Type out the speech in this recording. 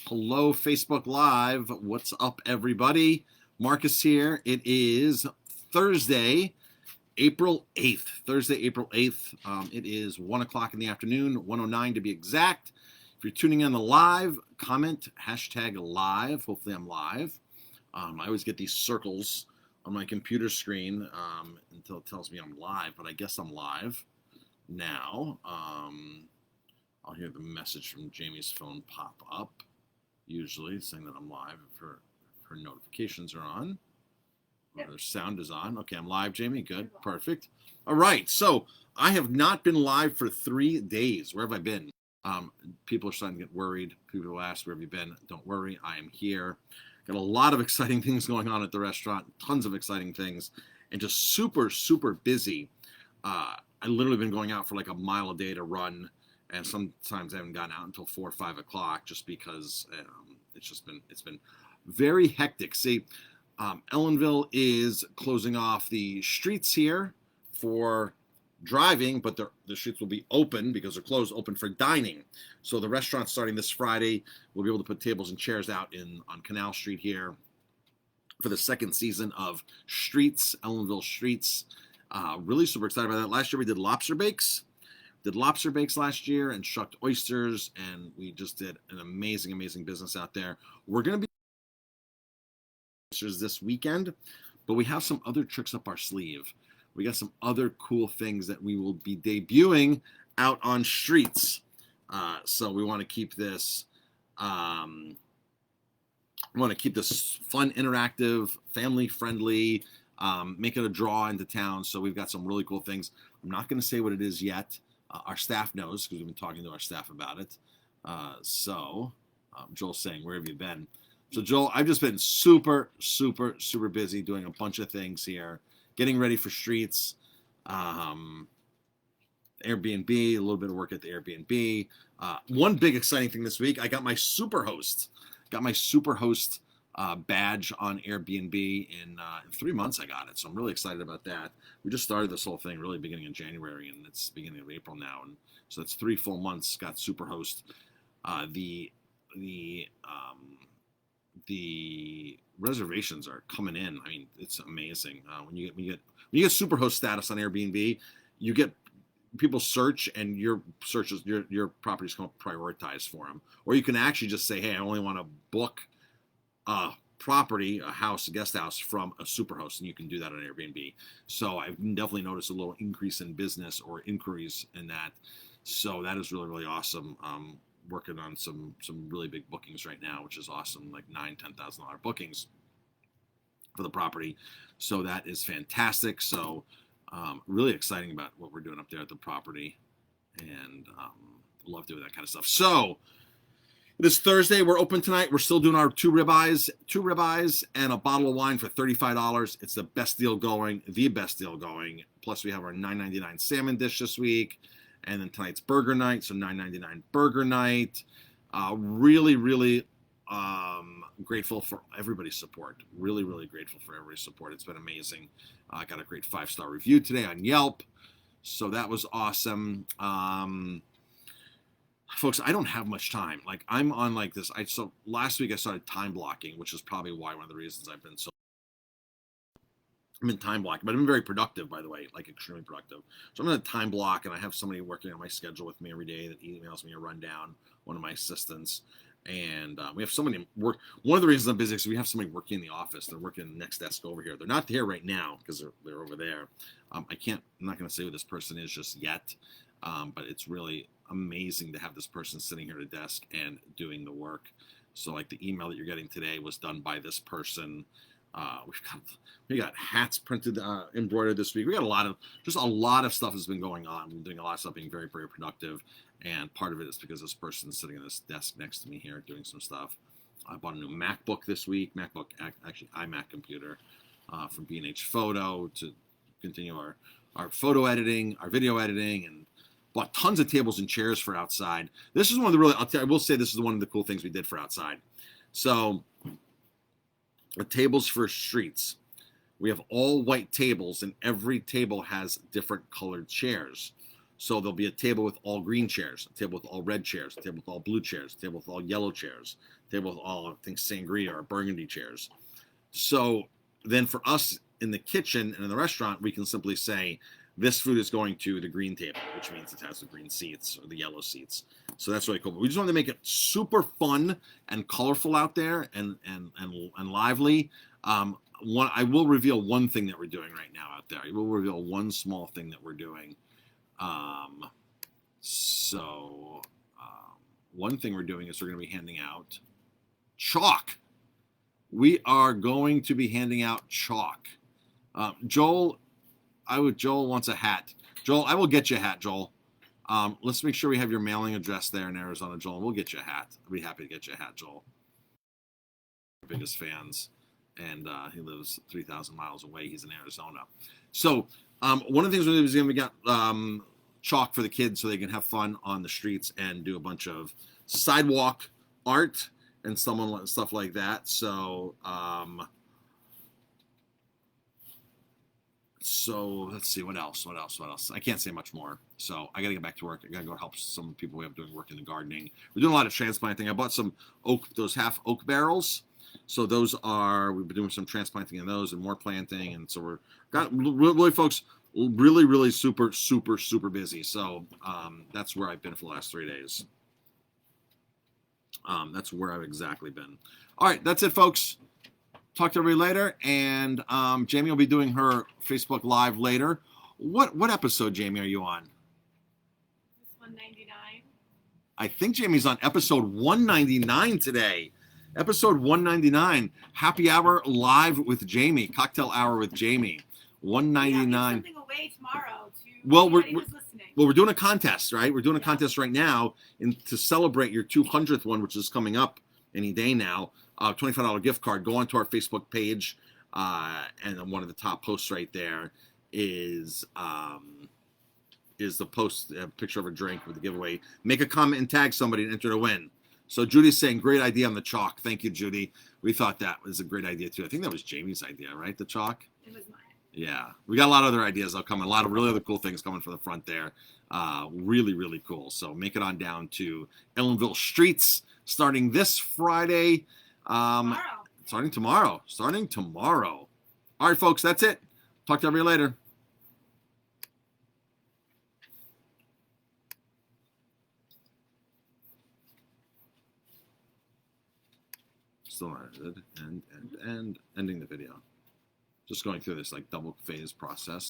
Hello, Facebook Live. What's up, everybody? Marcus here. It is Thursday, April 8th. Thursday, April 8th. It is 1 o'clock in the afternoon, 1:09 to be exact. If you're tuning in the live, comment hashtag live. Hopefully, I'm live. I always get these circles on my computer screen until it tells me I'm live, but I guess I'm live now. I'll hear the message from Jamie's phone pop up. Usually saying that I'm live if her notifications are on. Or her sound is on. Okay, I'm live, Jamie. Good. Perfect. All right. So I have not been live for 3 days. Where have I been? People are starting to get worried. People ask, where have you been? Don't worry. I am here. Got a lot of exciting things going on at the restaurant. Tons of exciting things. And just super, super busy. I literally been going out for like a mile a day to run. And sometimes I haven't gotten out until 4 or 5 o'clock just because it's been very hectic. See, Ellenville is closing off the streets here for driving, but the streets will be open because they're closed, open for dining. So the restaurant starting this Friday, we'll be able to put tables and chairs out on Canal Street here for the second season of Streets, Ellenville Streets. Really super excited about that. Last year we did lobster bakes. Did lobster bakes last year and shucked oysters, and we just did an amazing, amazing business out there. We're going to be oysters this weekend, but we have some other tricks up our sleeve. We got some other cool things that we will be debuting out on streets. So we want to keep this. We want to keep this fun, interactive, family-friendly. Make it a draw into town. So we've got some really cool things. I'm not going to say what it is yet. Our staff knows because we've been talking to our staff about it. Joel's saying, where have you been? So, Joel, I've just been super, super, super busy doing a bunch of things here, getting ready for Streets, Airbnb, a little bit of work at the Airbnb. One big exciting thing this week, I got my Superhost. Badge on Airbnb in 3 months. I got it, so I'm really excited about that. We just started this whole thing really beginning in January, and it's beginning of April now, and so it's 3 full months. Got Superhost. The reservations are coming in. I mean, it's amazing. When you get Superhost status on Airbnb, you get people search, and your searches your properties come up prioritized for them, or you can actually just say, hey, I only want to book a property, a house, a guest house from a Superhost, and you can do that on Airbnb. So I've definitely noticed a little increase in business or inquiries in that. So that is really, really awesome. Working on some really big bookings right now, which is awesome, like $9,000-$10,000 bookings for the property. So that is fantastic. So really exciting about what we're doing up there at the property, and love doing that kind of stuff. So this Thursday, we're open tonight. We're still doing our two ribeyes and a bottle of wine for $35. It's the best deal going. Plus, we have our $9.99 salmon dish this week. And then tonight's burger night, so $9.99 burger night. Really, really grateful for everybody's support. Really, really grateful for everybody's support. It's been amazing. I got a great 5-star review today on Yelp. So that was awesome. Folks, I don't have much time. Like, I'm on like this. So last week I started time blocking, which is probably why one of the reasons I've been time blocking, but I've been very productive, by the way, like extremely productive. So I'm in a time block, and I have somebody working on my schedule with me every day that emails me a rundown, one of my assistants. And we have somebody work. One of the reasons I'm busy is we have somebody working in the office. They're working the next desk over here. They're not here right now because they're over there. I'm not going to say who this person is just yet, but it's really amazing to have this person sitting here at a desk and doing the work. So like the email that you're getting today was done by this person. We got hats printed, embroidered this week. We got a lot of stuff has been going on. We're doing a lot of stuff, being very, very productive. And part of it is because this person's sitting at this desk next to me here doing some stuff. I bought a new MacBook this week. Actually iMac computer from B&H Photo to continue our photo editing, our video editing, and bought tons of tables and chairs for outside. This is one of the I will say this is one of the cool things we did for outside. So the tables for streets. We have all white tables, and every table has different colored chairs. So there'll be a table with all green chairs, a table with all red chairs, a table with all blue chairs, a table with all yellow chairs, a table with all, I think, sangria or burgundy chairs. So then for us in the kitchen and in the restaurant, we can simply say, this food is going to the green table, which means it has the green seats or the yellow seats. So that's really cool. But we just wanted to make it super fun and colorful out there and lively. I will reveal one thing that we're doing right now out there. I will reveal one small thing that we're doing. One thing we're doing is we're going to be handing out chalk. We are going to be handing out chalk. Joel wants a hat. Joel, I will get you a hat, Joel. Let's make sure we have your mailing address there in Arizona, Joel. We'll get you a hat. I'll be happy to get you a hat, Joel. Biggest fans, and he lives 3,000 miles away. He's in Arizona. So one of the things we're going to do is we got chalk for the kids so they can have fun on the streets and do a bunch of sidewalk art and stuff like that. So let's see, what else? I can't say much more. So I got to get back to work. I got to go help some people we have doing work in the gardening. We're doing a lot of transplanting. I bought some those half oak barrels. So we've been doing some transplanting in those and more planting. And so really, folks, really super, super, super busy. So that's where I've been for the last 3 days. That's where I've exactly been. All right, that's it, folks. Talk to everybody later, and Jamie will be doing her Facebook Live later. What episode, Jamie, are you on? 199. I think Jamie's on episode 199 today. Episode 199, Happy Hour Live with Jamie, Cocktail Hour with Jamie. 199. Yeah, something away tomorrow we're doing a contest, right? We're doing a contest right now to celebrate your 200th one, which is coming up any day now. $25 gift card. Go onto our Facebook page, and one of the top posts right there is the post, a picture of a drink with the giveaway. Make a comment and tag somebody and enter to win. So Judy's saying, great idea on the chalk. Thank you, Judy. We thought that was a great idea too. I think that was Jamie's idea, right? The chalk. It was mine. Yeah, we got a lot of other ideas that'll come. A lot of really other cool things coming from the front there. Really, really cool. So make it on down to Ellenville Streets starting this Friday. Starting tomorrow. All right, folks, that's it. Talk to everybody later. Still not and ending the video. Just going through this like double phase process.